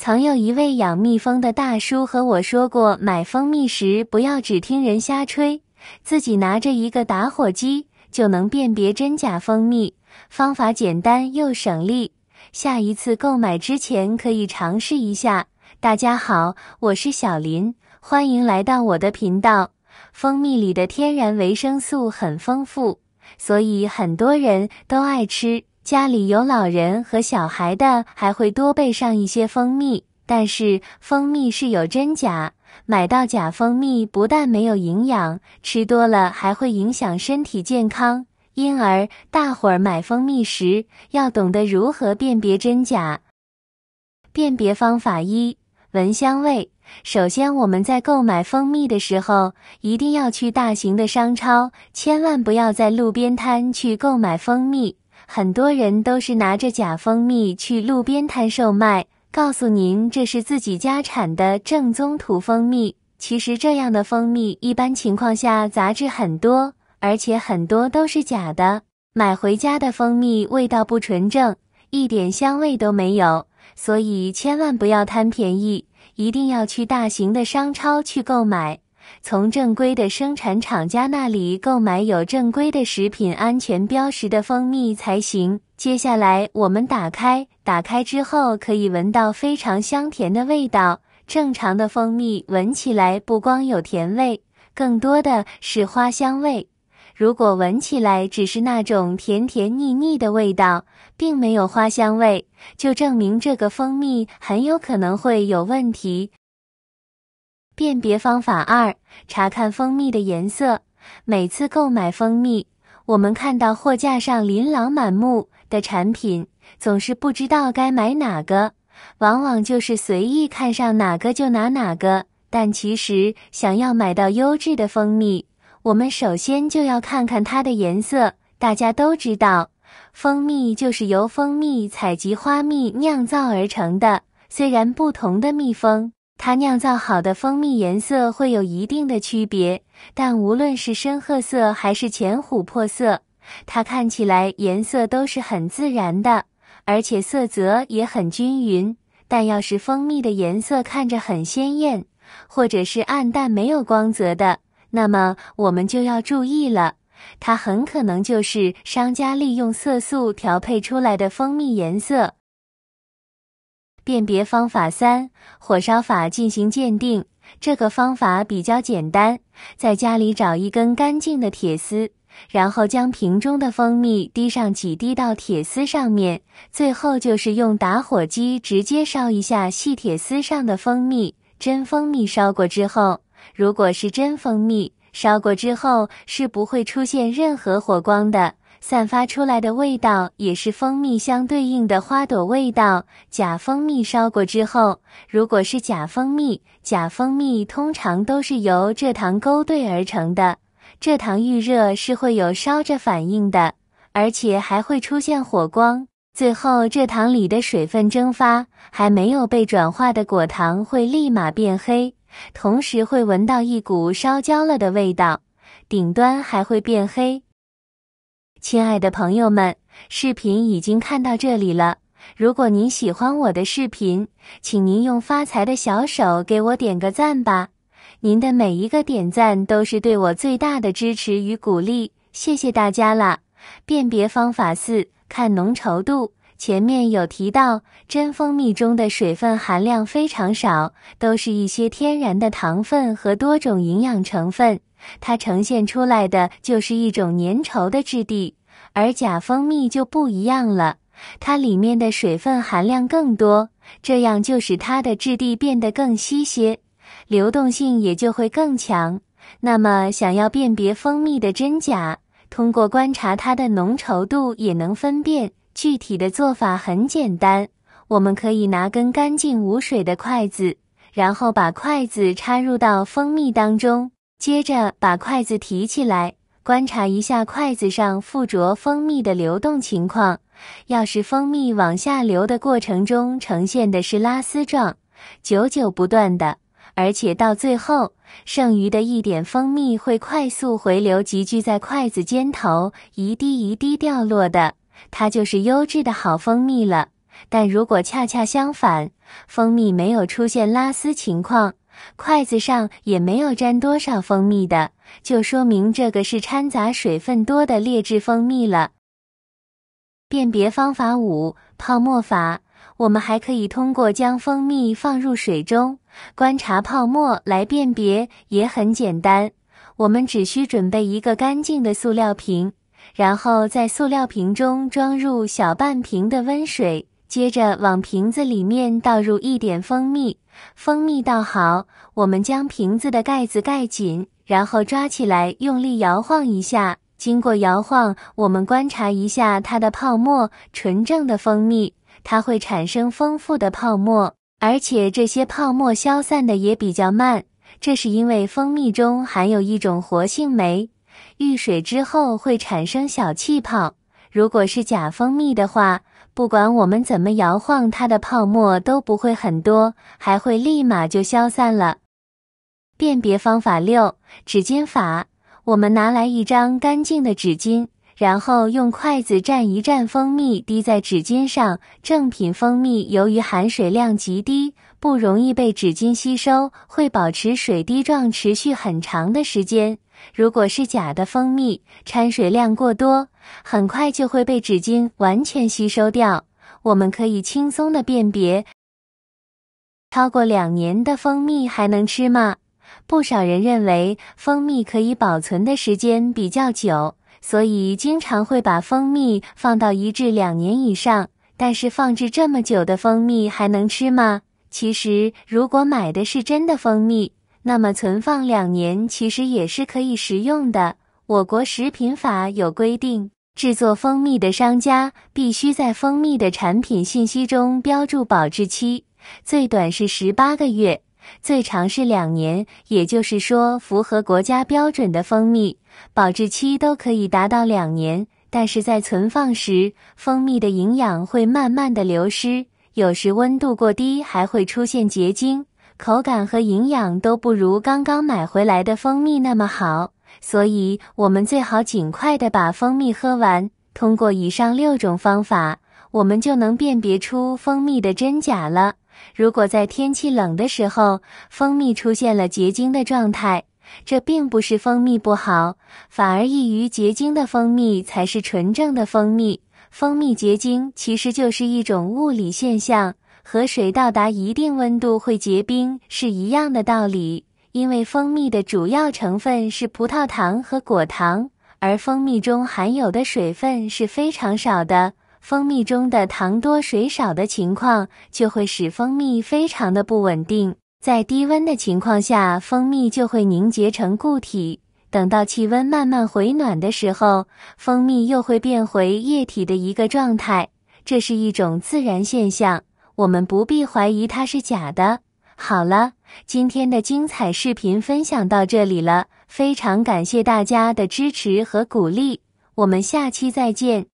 曾有一位养蜜蜂的大叔和我说过，买蜂蜜时不要只听人瞎吹，自己拿着一个打火机就能辨别真假蜂蜜，方法简单又省力。下一次购买之前可以尝试一下。大家好，我是小林，欢迎来到我的频道。蜂蜜里的天然维生素很丰富，所以很多人都爱吃。家里有老人和小孩的还会多备上一些蜂蜜，但是蜂蜜是有真假，买到假蜂蜜不但没有营养，吃多了还会影响身体健康。因而大伙儿买蜂蜜时要懂得如何辨别真假。辨别方法一：闻香味。首先我们在购买蜂蜜的时候，一定要去大型的商超，千万不要在路边摊去购买蜂蜜。很多人都是拿着假蜂蜜去路边摊售卖，告诉您这是自己家产的正宗土蜂蜜。其实这样的蜂蜜一般情况下杂质很多，而且很多都是假的。买回家的蜂蜜味道不纯正，一点香味都没有，所以千万不要贪便宜，一定要去大型的商超去购买。从正规的生产厂家那里购买有正规的食品安全标识的蜂蜜才行。接下来我们打开之后可以闻到非常香甜的味道。正常的蜂蜜闻起来不光有甜味，更多的是花香味。如果闻起来只是那种甜甜腻腻的味道，并没有花香味，就证明这个蜂蜜很有可能会有问题。辨别方法二：查看蜂蜜的颜色。每次购买蜂蜜，我们看到货架上琳琅满目的产品，总是不知道该买哪个，往往就是随意看上哪个就拿哪个。但其实想要买到优质的蜂蜜，我们首先就要看看它的颜色。大家都知道，蜂蜜就是由蜂蜜采集花蜜酿造而成的，虽然不同的蜜蜂它酿造好的蜂蜜颜色会有一定的区别，但无论是深褐色还是浅琥珀色，它看起来颜色都是很自然的，而且色泽也很均匀。但要是蜂蜜的颜色看着很鲜艳，或者是暗淡没有光泽的，那么我们就要注意了，它很可能就是商家利用色素调配出来的蜂蜜颜色。辨别方法三：火烧法进行鉴定。这个方法比较简单，在家里找一根干净的铁丝，然后将瓶中的蜂蜜滴上几滴到铁丝上面，最后就是用打火机直接烧一下细铁丝上的蜂蜜。真蜂蜜烧过之后，如果是真蜂蜜，烧过之后是不会出现任何火光的，散发出来的味道也是蜂蜜相对应的花朵味道。假蜂蜜烧过之后，如果是假蜂蜜通常都是由蔗糖勾兑而成的，蔗糖遇热是会有烧着反应的，而且还会出现火光。最后蔗糖里的水分蒸发，还没有被转化的果糖会立马变黑，同时会闻到一股烧焦了的味道，顶端还会变黑。亲爱的朋友们，视频已经看到这里了，如果您喜欢我的视频，请您用发财的小手给我点个赞吧，您的每一个点赞都是对我最大的支持与鼓励，谢谢大家啦。辨别方法四：看浓稠度。前面有提到，真蜂蜜中的水分含量非常少，都是一些天然的糖分和多种营养成分，它呈现出来的就是一种粘稠的质地。而假蜂蜜就不一样了，它里面的水分含量更多，这样就使它的质地变得更稀些，流动性也就会更强。那么想要辨别蜂蜜的真假，通过观察它的浓稠度也能分辨。具体的做法很简单，我们可以拿根干净无水的筷子，然后把筷子插入到蜂蜜当中，接着把筷子提起来，观察一下筷子上附着蜂蜜的流动情况。要是蜂蜜往下流的过程中呈现的是拉丝状，久久不断的，而且到最后剩余的一点蜂蜜会快速回流集聚在筷子尖头，一滴一滴掉落的，它就是优质的好蜂蜜了。但如果恰恰相反，蜂蜜没有出现拉丝情况，筷子上也没有沾多少蜂蜜的，就说明这个是掺杂水分多的劣质蜂蜜了。辨别方法5：泡沫法。我们还可以通过将蜂蜜放入水中，观察泡沫来辨别，也很简单。我们只需准备一个干净的塑料瓶，然后在塑料瓶中装入小半瓶的温水，接着往瓶子里面倒入一点蜂蜜。蜂蜜倒好，我们将瓶子的盖子盖紧，然后抓起来用力摇晃一下。经过摇晃，我们观察一下它的泡沫，纯正的蜂蜜它会产生丰富的泡沫，而且这些泡沫消散的也比较慢，这是因为蜂蜜中含有一种活性酶，遇水之后会产生小气泡。如果是假蜂蜜的话，不管我们怎么摇晃，它的泡沫都不会很多，还会立马就消散了。辨别方法6：纸巾法。我们拿来一张干净的纸巾，然后用筷子蘸一蘸蜂蜜滴在纸巾上。正品蜂蜜由于含水量极低，不容易被纸巾吸收，会保持水滴状持续很长的时间。如果是假的蜂蜜，掺水量过多，很快就会被纸巾完全吸收掉。我们可以轻松地辨别。超过2年的蜂蜜还能吃吗？不少人认为蜂蜜可以保存的时间比较久，所以经常会把蜂蜜放到1至2年以上。但是放置这么久的蜂蜜还能吃吗？其实如果买的是真的蜂蜜，那么存放2年其实也是可以食用的。我国食品法有规定，制作蜂蜜的商家必须在蜂蜜的产品信息中标注保质期，最短是18个月。最长是2年，也就是说，符合国家标准的蜂蜜，保质期都可以达到2年。但是在存放时，蜂蜜的营养会慢慢的流失，有时温度过低还会出现结晶，口感和营养都不如刚刚买回来的蜂蜜那么好。所以，我们最好尽快的把蜂蜜喝完。通过以上6种方法，我们就能辨别出蜂蜜的真假了。如果在天气冷的时候，蜂蜜出现了结晶的状态，这并不是蜂蜜不好，反而易于结晶的蜂蜜才是纯正的蜂蜜。蜂蜜结晶其实就是一种物理现象，和水到达一定温度会结冰是一样的道理。因为蜂蜜的主要成分是葡萄糖和果糖，而蜂蜜中含有的水分是非常少的。蜂蜜中的糖多水少的情况，就会使蜂蜜非常的不稳定。在低温的情况下，蜂蜜就会凝结成固体。等到气温慢慢回暖的时候，蜂蜜又会变回液体的一个状态。这是一种自然现象，我们不必怀疑它是假的。好了，今天的精彩视频分享到这里了，非常感谢大家的支持和鼓励，我们下期再见。